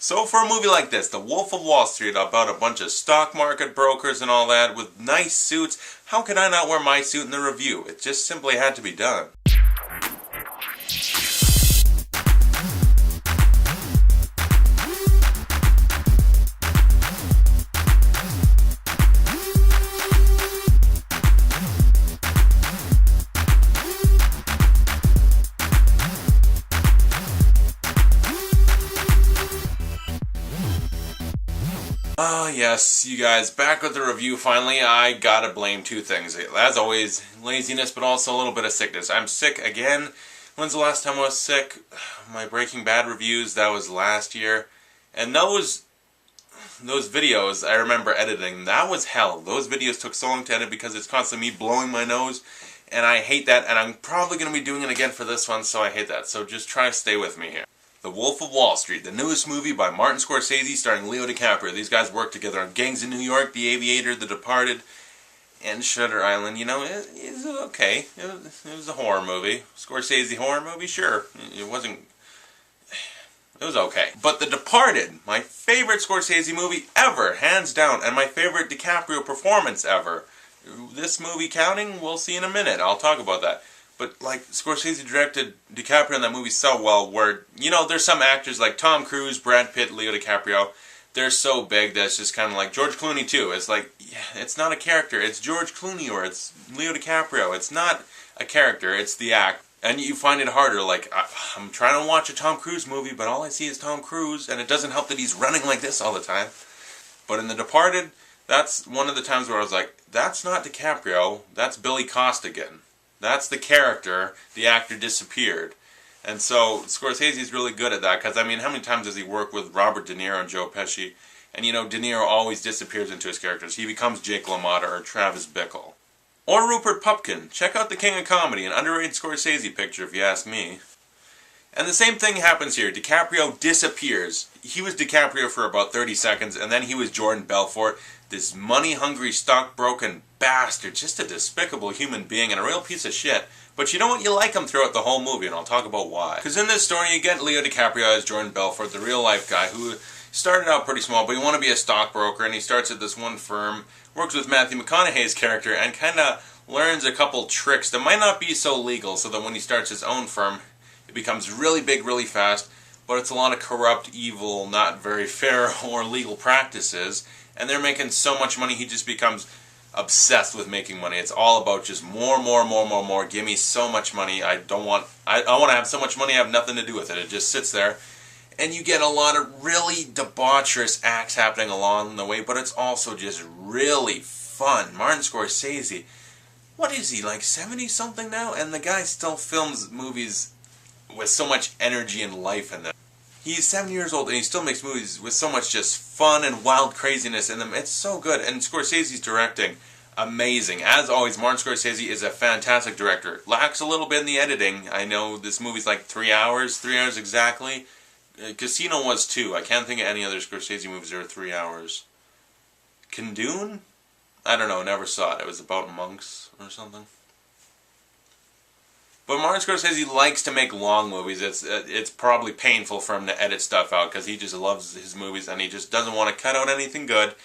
So for a movie like this, The Wolf of Wall Street, about a bunch of stock market brokers and all that, with nice suits, how could I not wear my suit in the review? It just simply had to be done. Oh yes, you guys, back with the review finally. I gotta blame two things. As always, laziness, but also a little bit of sickness. I'm sick again. When's the last time I was sick? My Breaking Bad reviews, that was last year. And those videos, I remember editing, that was hell. Those videos took so long to edit because it's constantly me blowing my nose. And I hate that, and I'm probably going to be doing it again for this one, so I hate that. So just try to stay with me here. The Wolf of Wall Street, the newest movie by Martin Scorsese starring Leo DiCaprio. These guys worked together on Gangs in New York, The Aviator, The Departed, and Shutter Island. You know, it was okay. It was a horror movie. Scorsese horror movie? Sure. It was okay. But The Departed, my favorite Scorsese movie ever, hands down, and my favorite DiCaprio performance ever. This movie counting, we'll see in a minute. I'll talk about that. But, like, Scorsese directed DiCaprio in that movie so well where, you know, there's some actors like Tom Cruise, Brad Pitt, Leo DiCaprio, they're so big that it's just kind of like George Clooney, too. It's like, yeah, it's not a character. It's George Clooney or it's Leo DiCaprio. It's not a character. It's the act. And you find it harder. Like, I'm trying to watch a Tom Cruise movie, but all I see is Tom Cruise, and it doesn't help that he's running like this all the time. But in The Departed, that's one of the times where I was like, that's not DiCaprio. That's Billy Costigan. That's the character. The actor disappeared. And so Scorsese's really good at that because, I mean, how many times does he work with Robert De Niro and Joe Pesci? And, you know, De Niro always disappears into his characters. He becomes Jake LaMotta or Travis Bickle. Or Rupert Pupkin. Check out The King of Comedy, an underrated Scorsese picture if you ask me. And the same thing happens here. DiCaprio disappears. He was DiCaprio for about 30 seconds, and then he was Jordan Belfort, this money-hungry, stock-broken bastard, just a despicable human being and a real piece of shit. But you know what? You like him throughout the whole movie, and I'll talk about why. Because in this story, you get Leo DiCaprio as Jordan Belfort, the real-life guy who started out pretty small, but he wanted to be a stockbroker, and he starts at this one firm, works with Matthew McConaughey's character, and kind of learns a couple tricks that might not be so legal, so that when he starts his own firm, it becomes really big, really fast, but it's a lot of corrupt, evil, not very fair or legal practices, and they're making so much money, he just becomes obsessed with making money. It's all about just more. Give me so much money. I want to have so much money, I have nothing to do with it. It just sits there. And you get a lot of really debaucherous acts happening along the way, but it's also just really fun. Martin Scorsese, what is he, like 70-something now? And the guy still films movies with so much energy and life in them. He's 70 years old and he still makes movies with so much just fun and wild craziness in them. It's so good. And Scorsese's directing, amazing. As always, Martin Scorsese is a fantastic director. Lacks a little bit in the editing. I know this movie's like 3 hours exactly. Casino was 2. I can't think of any other Scorsese movies that are 3 hours. Kundun? I don't know, never saw it. It was about monks or something. But Martin Scorsese likes to make long movies. It's probably painful for him to edit stuff out because he just loves his movies and he just doesn't want to cut out anything good.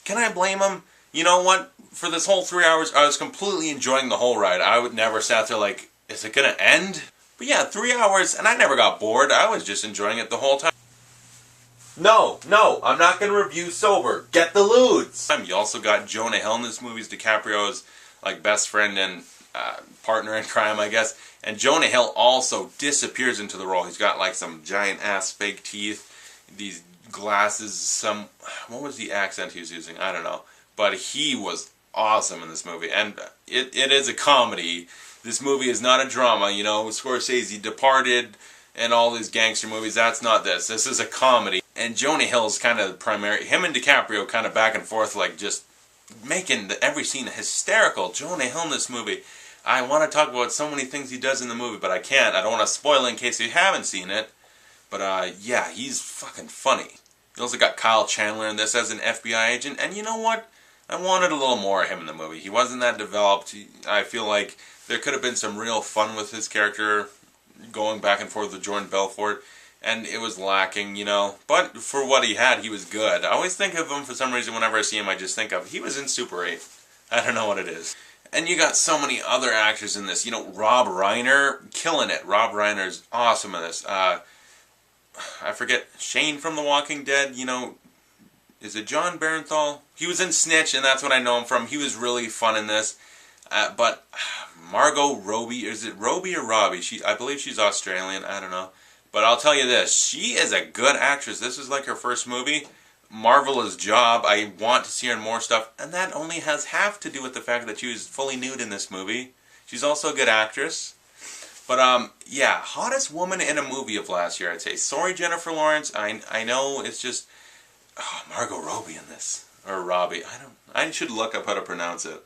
Can I blame him? You know what? For this whole 3 hours, I was completely enjoying the whole ride. I would never sat there like, is it going to end? But yeah, 3 hours, and I never got bored. I was just enjoying it the whole time. No, I'm not going to review sober. Get the lewds! You also got Jonah Hill in this movie. DiCaprio's like best friend and partner in crime, I guess. And Jonah Hill also disappears into the role. He's got like some giant ass fake teeth, these glasses, what was the accent he was using? I don't know. But he was awesome in this movie. And it is a comedy. This movie is not a drama, you know. Scorsese, Departed, and all these gangster movies, that's not this. This is a comedy. And Jonah Hill's kind of primary. Him and DiCaprio kind of back and forth, like just making every scene hysterical. Jonah Hill in this movie. I want to talk about so many things he does in the movie, but I can't. I don't want to spoil it in case you haven't seen it. But yeah, he's fucking funny. You also got Kyle Chandler in this as an FBI agent. And you know what? I wanted a little more of him in the movie. He wasn't that developed. I feel like there could have been some real fun with his character going back and forth with Jordan Belfort. and it was lacking, you know. But for what he had, he was good. I always think of him for some reason whenever I see him. I just think of he was in Super 8. I don't know what it is. And you got so many other actors in this. You know, Rob Reiner, killing it. Rob Reiner is awesome in this. I forget, Shane from The Walking Dead, you know, is it John Barenthal? He was in Snitch, and that's what I know him from. He was really fun in this. But Margot Robbie, is it Robbie or Robbie? I believe she's Australian, I don't know. But I'll tell you this, she is a good actress. This is like her first movie. Marvelous job. I want to see her in more stuff. And that only has half to do with the fact that she was fully nude in this movie. She's also a good actress. But, yeah, hottest woman in a movie of last year, I'd say. Sorry, Jennifer Lawrence. I know it's just... Oh, Margot Robbie in this. Or Robbie. I should look up how to pronounce it.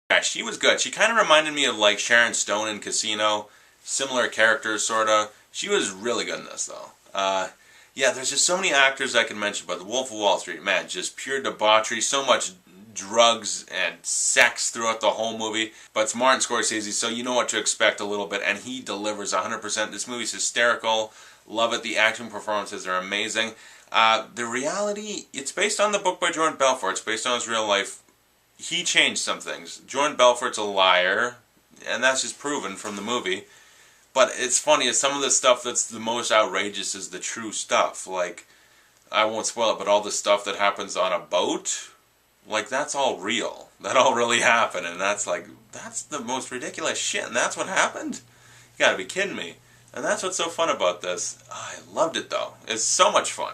Yeah, she was good. She kind of reminded me of, like, Sharon Stone in Casino. Similar characters, sort of. She was really good in this, though. Yeah, there's just so many actors I can mention, but The Wolf of Wall Street, man, just pure debauchery, so much drugs and sex throughout the whole movie. But it's Martin Scorsese, so you know what to expect a little bit, and he delivers 100%. This movie's hysterical. Love it. The action performances are amazing. The reality, it's based on the book by Jordan Belfort. It's based on his real life. He changed some things. Jordan Belfort's a liar, and that's just proven from the movie. But it's funny, is some of the stuff that's the most outrageous is the true stuff. Like, I won't spoil it, but all the stuff that happens on a boat, like, that's all real. That all really happened, and that's like, that's the most ridiculous shit, and that's what happened? You gotta be kidding me. And that's what's so fun about this. Oh, I loved it, though. It's so much fun.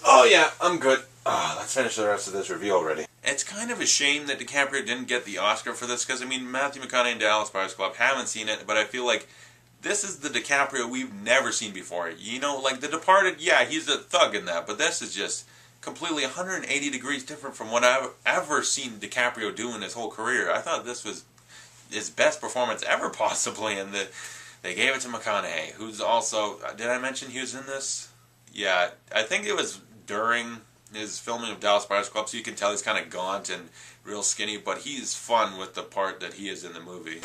Oh, yeah, I'm good. Let's finish the rest of this review already. It's kind of a shame that DiCaprio didn't get the Oscar for this, because, I mean, Matthew McConaughey and Dallas Buyers Club, haven't seen it, but I feel like this is the DiCaprio we've never seen before. You know, like The Departed, yeah, he's a thug in that, but this is just completely 180 degrees different from what I've ever seen DiCaprio do in his whole career. I thought this was his best performance ever, possibly, and they gave it to McConaughey, who's also, did I mention he was in this? Yeah, I think it was during his filming of Dallas Buyers Club, so you can tell he's kind of gaunt and real skinny, but he's fun with the part that he is in the movie.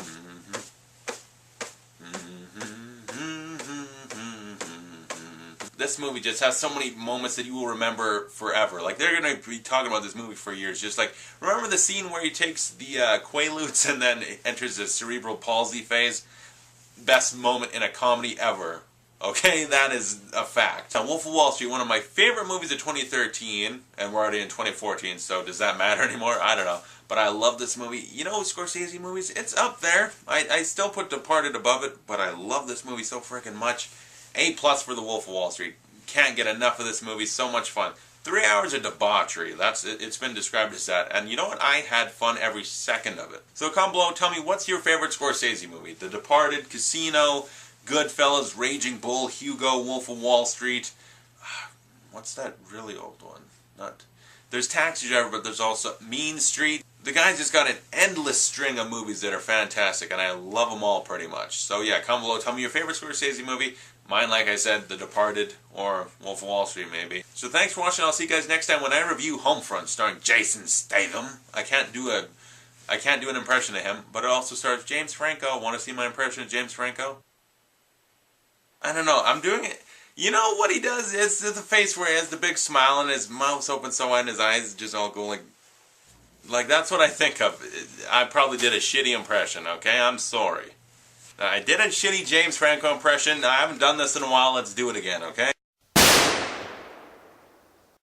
This movie just has so many moments that you will remember forever. Like, they're going to be talking about this movie for years. Just like, remember the scene where he takes the Quaaludes and then enters the cerebral palsy phase? Best moment in a comedy ever. Okay, that is a fact. Now, Wolf of Wall Street, one of my favorite movies of 2013, and we're already in 2014, so does that matter anymore? I don't know. But I love this movie. You know, Scorsese movies, it's up there. I still put Departed above it, but I love this movie so freaking much. A+ for The Wolf of Wall Street. Can't get enough of this movie, so much fun. 3 hours of debauchery, it's been described as that. And you know what? I had fun every second of it. So comment below, tell me, what's your favorite Scorsese movie? The Departed, Casino, Goodfellas, Raging Bull, Hugo, Wolf of Wall Street. What's that really old one? There's Taxi Driver, but there's also Mean Street. The guy's just got an endless string of movies that are fantastic, and I love them all pretty much. So yeah, comment below, tell me your favorite Scorsese movie. Mine, like I said, The Departed, or Wolf of Wall Street, maybe. So thanks for watching. I'll see you guys next time when I review Homefront, starring Jason Statham. I can't do an impression of him, but it also stars James Franco. Want to see my impression of James Franco? I don't know. I'm doing it. You know what he does? It's the face where he has the big smile and his mouth's open so wide and his eyes just all go like that's what I think of. I probably did a shitty impression, okay? I'm sorry. I did a shitty James Franco impression. I haven't done this in a while. Let's do it again, okay?